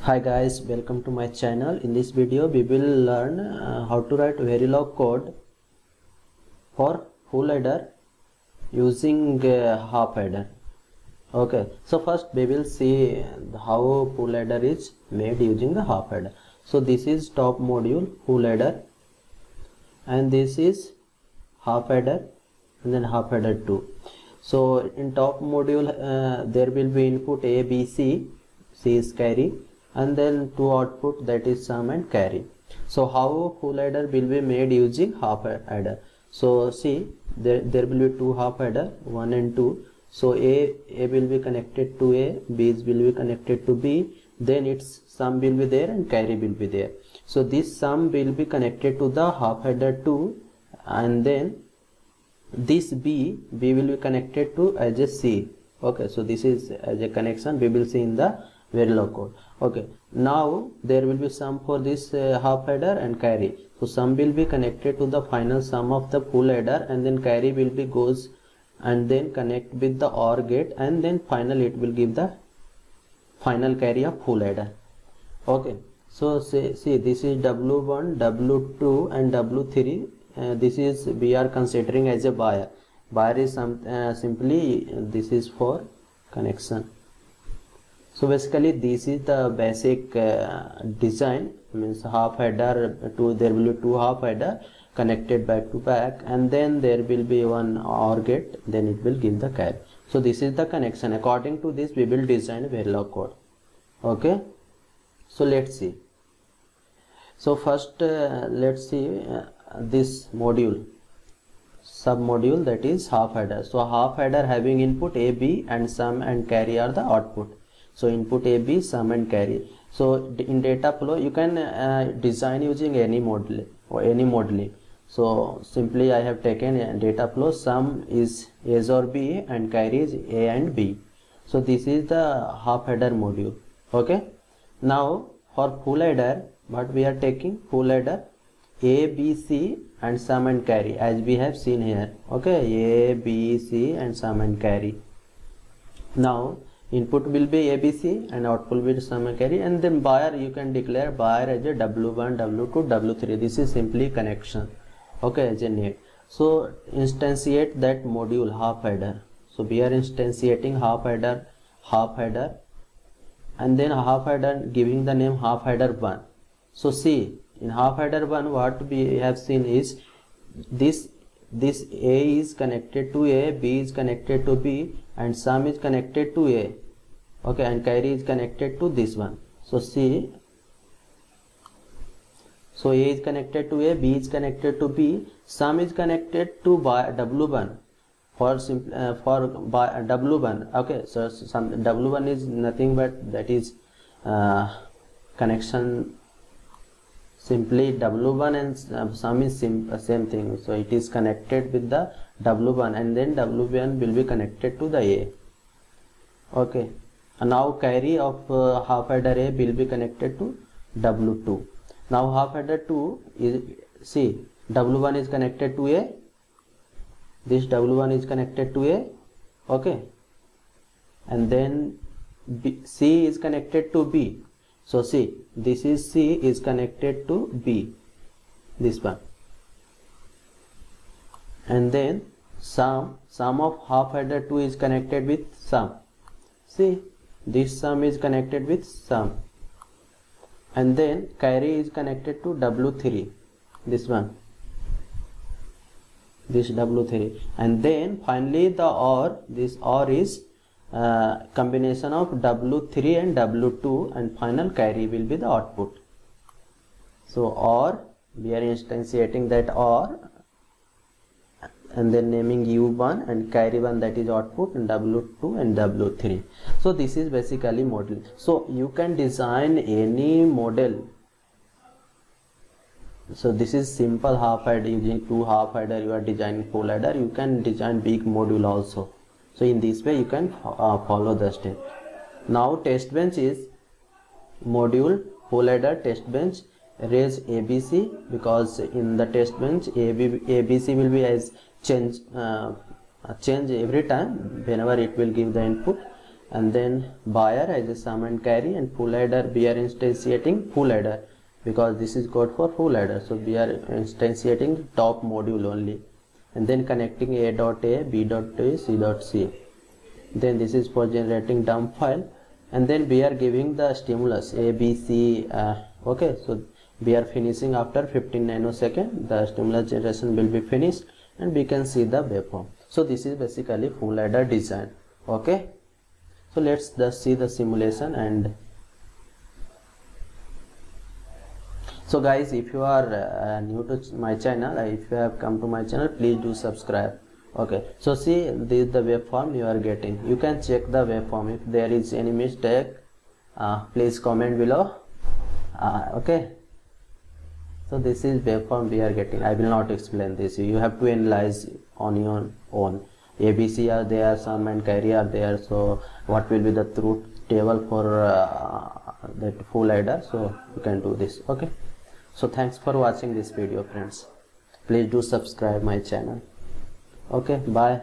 Hi guys, welcome to my channel. In this video we will learn how to write Verilog code for full header using half header. Okay, so first we will see how full header is made using the half header. So this is top module full header and this is half header and then half header 2. So in top module there will be input A, B, C is carry, and then two output, that is sum and carry. So how full header will be made using half header? So see, there will be two half header, 1 and 2. So A will be connected to A, B will be connected to B, then its sum will be there and carry will be there. So this sum will be connected to the half header 2, and then this B will be connected to as a C. Okay, so this is as a connection we will see in the Verilog code. Okay, now there will be sum for this half header and carry. So sum will be connected to the final sum of the full header, and then carry will be goes and then connect with the OR gate, and then finally it will give the final carry of full header. Okay, so see this is W1, W2 and W3. This is we are considering as a buyer. Buyer is simply this is for connection. So basically this is the basic design, means half header to there will be two half header connected back to back, and then there will be one OR gate, then it will give the carry. So this is the connection. According to this we will design Verilog code. Okay, so let's see. So first let's see this module, sub module, that is half header. So half header having input A, B and sum and carry are the output. So input A, B, sum and carry. So in data flow you can design using any model or any modeling. So simply I have taken data flow, sum is A or B and carry is A and B. So this is the half header module. Okay, now for full header what we are taking, full header A, B, C and sum and carry as we have seen here. Okay, A, B, C and sum and carry. Now input will be ABC and output will be sum and carry, and then buyer you can declare buyer as a W1, W2, W3. This is simply connection. Okay, as a net. So instantiate that module half header. So we are instantiating half header, and then half header giving the name half header 1. So see, in half header 1 what we have seen is this A is connected to A, B is connected to B and sum is connected to A. Okay, and carry is connected to this one. So see, so A is connected to A, B is connected to B, sum is connected to W1 for W1. Okay, so some W1 is nothing but that is connection. Simply W1 and sum is same thing. So it is connected with the W1, and then W1 will be connected to the A. Okay, and now carry of half header A will be connected to W2. Now half header 2 is, see, W1 is connected to A, this W1 is connected to A. Okay, and then C is connected to B. So see, this is C is connected to B, this one, and then sum of half header 2 is connected with sum. See, this sum is connected with sum, and then carry is connected to W3, this one, this W3, and then finally the OR, this OR is combination of W3 and W2, and final carry will be the output. So OR, we are instantiating that OR and then naming U1 and carry 1, that is output, and W2 and W3. So this is basically model. So you can design any model. So this is simple half header, using two half header you are designing full header. You can design big module also. So in this way you can follow the step. Now test bench is module full header test bench raise ABC, because in the test bench ABC will be as change every time whenever it will give the input, and then buyer as a sum and carry, and full header we are instantiating full header because this is code for full header, so we are instantiating top module only, and then connecting a dot a, b dot a, c dot c. Then this is for generating dump file, and then we are giving the stimulus a, b, c. Okay, so we are finishing after 15 nanosecond. The stimulus generation will be finished, and we can see the waveform. So this is basically full header design. Okay, so let's just see the simulation. And so guys, if you are new to my channel, if you have come to my channel, please do subscribe. Okay, so see, this is the waveform you are getting. You can check the waveform. If there is any mistake, please comment below. Okay, so this is waveform we are getting. I will not explain this. You have to analyze on your own. ABC are there, sum and carry are there. So what will be the truth table for that full header? So you can do this. Okay, so thanks for watching this video, friends. Please do subscribe my channel. Okay, bye.